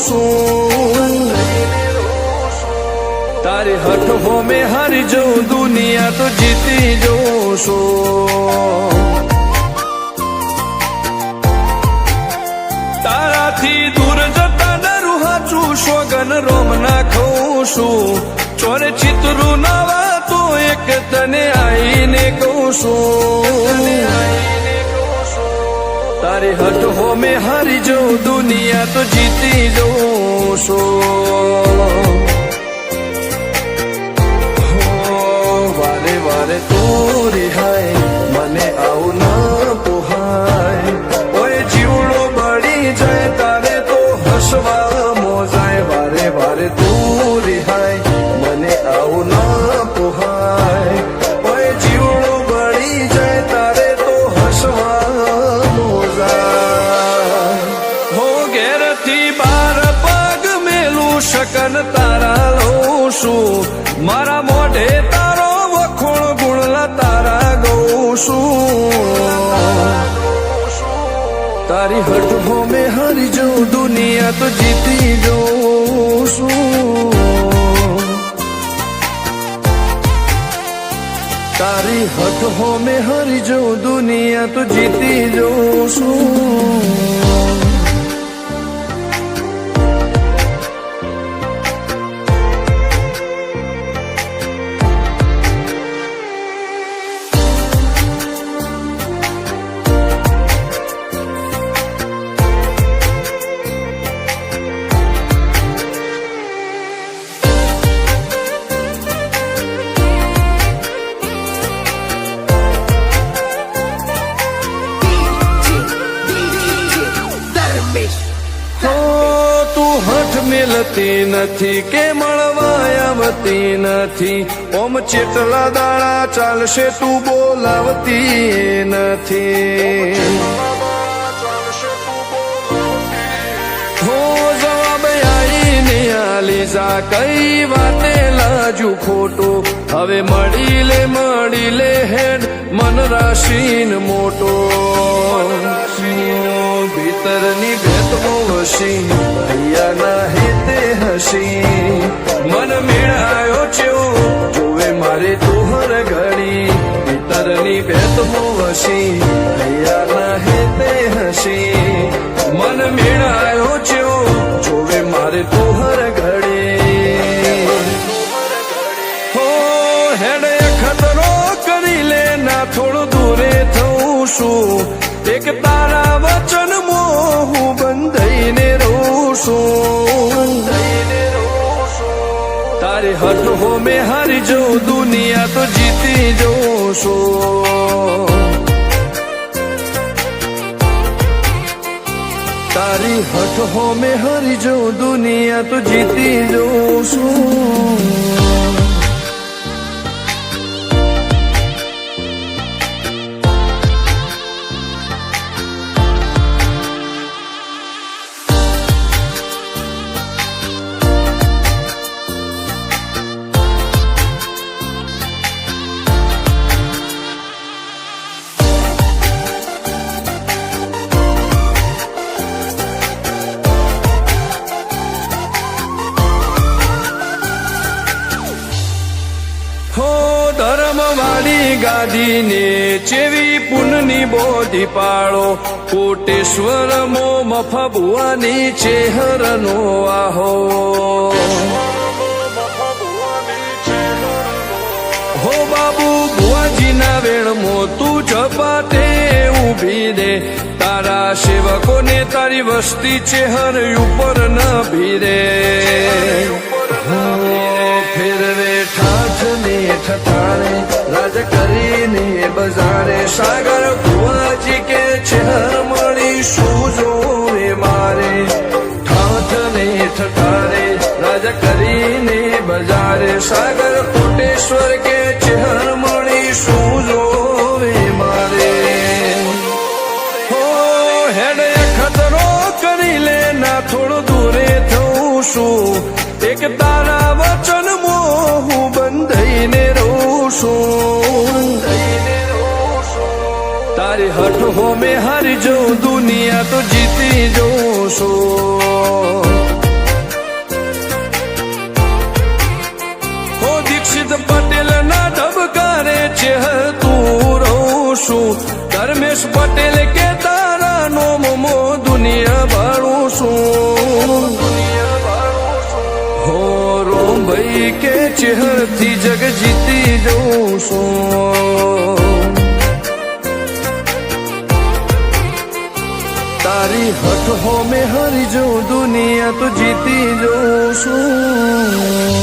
છું તારી હઠ હો મેં હારી જઉં દુનિયા તો જીતી જઉં છું તારાથી દૂર જતા ડરું હાચું સોગન રોમ ના ખઉં છું ચોરે ચિતરું નાવા તો એક તને આઈને કહું છું તારી હઠ હો મેં હારી જઉં દુનિયા તો જીતી જઉં છું વારે વારે તું રિહાય મને આવું ના પોહાય ઓય જીવડો બળી જાય તારે તો હસવા મોજાય વારે વારે તું રિહાય મને આવું ના પોહાય ઓય જીવડો બળી જાય તારે તો હસવા મોજાય હો ઘેરથી બાર પગ મેલું શકન તારા લઉં છું મારા મોઢે તારો વખોણ ગુણલા તારા ગઉં છું તારી હઠ હો મેં હારી જઉં દુનિયા તો જીતી જઉં છું તારી હઠ હો મેં હારી જઉં દુનિયા તો જીતી જઉં છું મિલતી નથી કે મળવા આવતી નથી ઓમ ચેટલા દાડા ચાલશે તું બોલાવતી નથી હો જવાબ આઈને આલી જા કઈ વાતે લાજુ ખોટું હવે મળી લે હેડ મન રાશીન મોટો ભીતરની ભેતમો વસી ભૈયાના હેતે હસી મન મેળાયો છો જોવે મારે તોહર ઘડી ભીતરની ભેતમો વસી ભૈયાના હેતે હસી મન મેળાયો છો જોવે મારે તોહર ઘડી હો હેડે ખતરો કરી લે ના થોડું દૂરે થઉં છું એક તારા વચન મોહું બંધાઈને રહું છું તારી હઠ હો મેં હારી જઉં દુનિયા તો જીતી જઉં છું તારી હઠ હો મેં હારી જઉં દુનિયા તો જીતી જઉં છું ધર્મવાળી ગાદીને ચેવી પુનની બોધી પાળો કોટેશ્વર મો મફા ભુવાની ચેહરનો આહો હો બાબુ ભુવાજીના વેણમો તું ઝપાટે ઊભી દે તારા સેવકોને તારી વસ્તી ચેહર ઉપર ન ભીરે ફેરવે ઠાઠને ઠઠાણે રાજ કરીને બજારે સાગર ભુવાજી કે ચેહર મળી શું જોવે મારે ઠાઠને ઠઠાણે રાજ કરીને બજારે સાગર કોટેશ્વર કે ચેહર મળી શું જોવે મારે હો હેડે ખતરો કરી લે ના થોડું દૂરે થઉં છું એક તારા વચન મોહું બંધાઈને રહું છું તારી હઠ હો મેં હારી જઉં દુનિયા તો જીતી જઉં છું છું ધર્મેશ પટેલ કે તારા નોમો દુનિયા ભાડું છું હો રોમ ભાઈ કે ચહેરથી જગ જીતી જઉં છું તારી હઠ હો મેં હરી જઉં દુનિયા તો જીતી જઉં છું